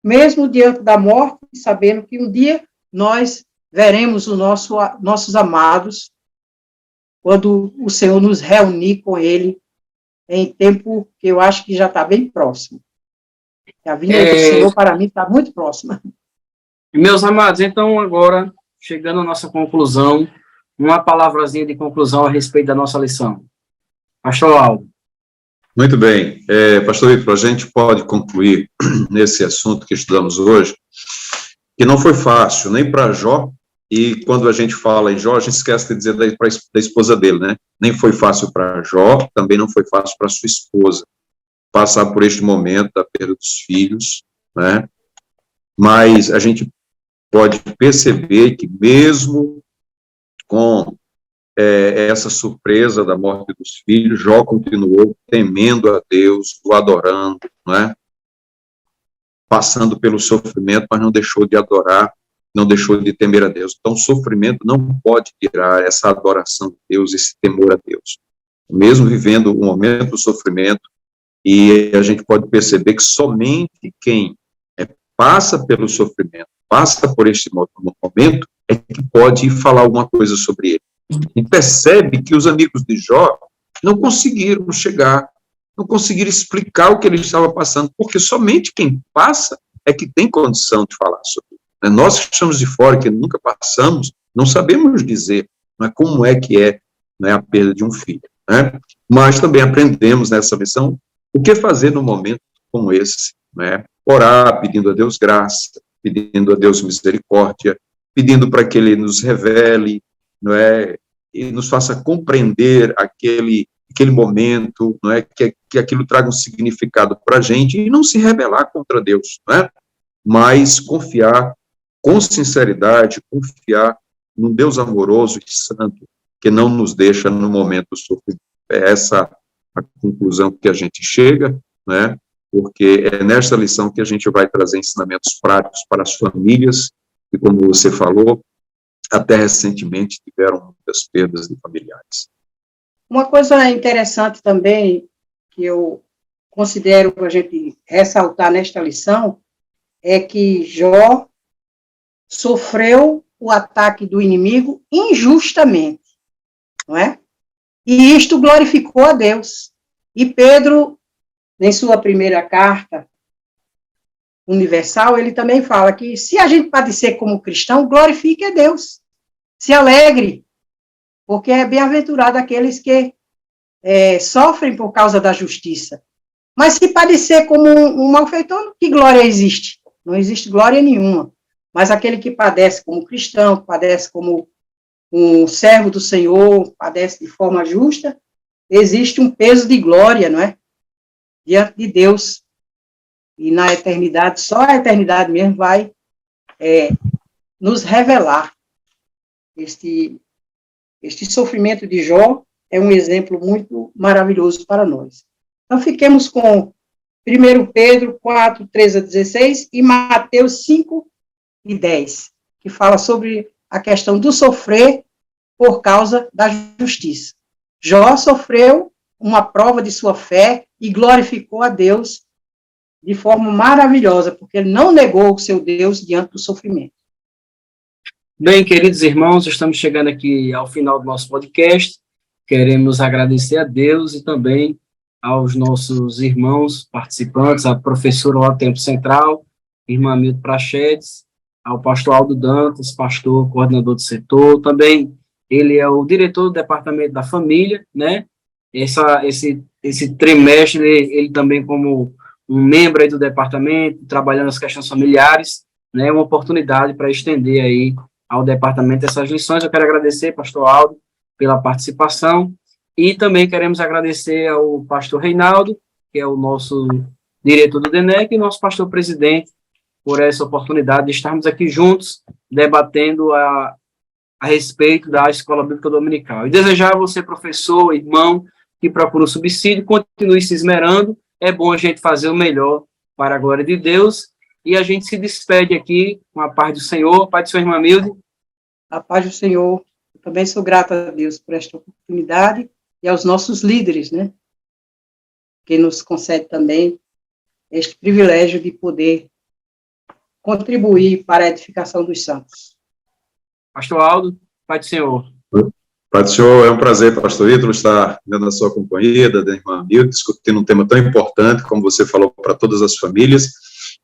mesmo diante da morte, sabendo que um dia nós veremos os nossos amados, quando o Senhor nos reunir com ele em tempo que eu acho que já está bem próximo. A vinda do Senhor, para mim, está muito próxima. Meus amados, então, agora, chegando à nossa conclusão, uma palavrazinha de conclusão a respeito da nossa lição. Pastor Aldo. Muito bem. Pastor Vitor, a gente pode concluir nesse assunto que estudamos hoje, que não foi fácil, nem para Jó, e quando a gente fala em Jó, a gente esquece de dizer da esposa dele, né? Nem foi fácil para Jó, também não foi fácil para sua esposa passar por este momento da perda dos filhos, né? Mas a gente pode perceber que mesmo com essa surpresa da morte dos filhos, Jó continuou temendo a Deus, o adorando, né? Passando pelo sofrimento, mas não deixou de adorar, não deixou de temer a Deus. Então, o sofrimento não pode tirar essa adoração de Deus, esse temor a Deus. Mesmo vivendo um momento do sofrimento, e a gente pode perceber que somente quem passa pelo sofrimento, passa por este momento, é que pode falar alguma coisa sobre ele. E percebe que os amigos de Jó não conseguiram chegar, não conseguiram explicar o que ele estava passando, porque somente quem passa é que tem condição de falar sobre isso. Nós que estamos de fora, que nunca passamos, não sabemos dizer, né, como é que é, né, a perda de um filho. Né? Mas também aprendemos nessa lição o que fazer no momento como esse, né? Orar, pedindo a Deus graça, pedindo a Deus misericórdia, pedindo para que Ele nos revele, não é, e nos faça compreender aquele momento, não é, que aquilo traga um significado para a gente, e não se rebelar contra Deus, não é? Mas confiar com sinceridade, confiar num Deus amoroso e santo, que não nos deixa no momento do sofrimento. É essa a conclusão que a gente chega, né? Porque é nesta lição que a gente vai trazer ensinamentos práticos para as famílias, que, como você falou, até recentemente tiveram muitas perdas de familiares. Uma coisa interessante também, que eu considero para a gente ressaltar nesta lição, é que Jó sofreu o ataque do inimigo injustamente, não é? E isto glorificou a Deus. E Pedro, em sua primeira carta universal, ele também fala que se a gente padecer como cristão, glorifique a Deus. Se alegre, porque é bem-aventurado aqueles que sofrem por causa da justiça. Mas se padecer como um malfeitor, que glória existe? Não existe glória nenhuma. Mas aquele que padece como cristão, padece como um servo do Senhor, padece de forma justa, existe um peso de glória, não é? Diante de Deus. E na eternidade, só a eternidade mesmo vai nos revelar. Este sofrimento de Jó é um exemplo muito maravilhoso para nós. Então, fiquemos com 1 Pedro 4, 13 a 16 e Mateus 5 e 10, que fala sobre a questão do sofrer por causa da justiça. Jó sofreu uma prova de sua fé e glorificou a Deus de forma maravilhosa, porque ele não negou o seu Deus diante do sofrimento. Bem, queridos irmãos, estamos chegando aqui ao final do nosso podcast. Queremos agradecer a Deus e também aos nossos irmãos participantes, a professora lá do Tempo Central, irmã Milton Prachedes, ao pastor Aldo Dantas, pastor coordenador do setor, também ele é o diretor do Departamento da Família, né? Esse trimestre, ele também como um membro aí do departamento, trabalhando as questões familiares, né? Uma oportunidade para estender aí ao departamento essas lições. Eu quero agradecer, pastor Aldo, pela participação, e também queremos agradecer ao pastor Reinaldo, que é o nosso diretor do DENEC, e nosso pastor presidente, por essa oportunidade de estarmos aqui juntos, debatendo a respeito da Escola Bíblica Dominical. E desejar a você, professor, irmão, que procura o subsídio, continue se esmerando. É bom a gente fazer o melhor para a glória de Deus. E a gente se despede aqui com a paz do Senhor. Pai do Senhor, irmã Milde. A paz do Senhor. Eu também sou grata a Deus por esta oportunidade e aos nossos líderes, né? Que nos concede também este privilégio de poder contribuir para a edificação dos santos. Pastor Aldo, Pai do Senhor. Pai do Senhor, é um prazer, pastor Ítalo, estar dentro da sua companhia, da irmã Milton, discutindo um tema tão importante, como você falou, para todas as famílias.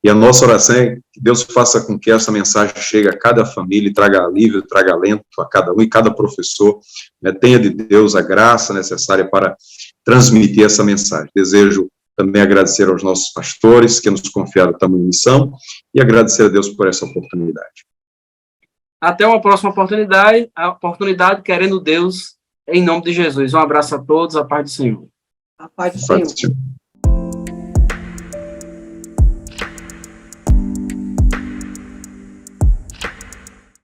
E a nossa oração é que Deus faça com que essa mensagem chegue a cada família e traga alívio, traga alento a cada um e cada professor, né, tenha de Deus a graça necessária para transmitir essa mensagem. Desejo também agradecer aos nossos pastores que nos confiaram tamanha missão e agradecer a Deus por essa oportunidade. Até uma próxima oportunidade, querendo Deus, em nome de Jesus. Um abraço a todos, a paz do Senhor. A paz do Paz do Senhor. Senhor.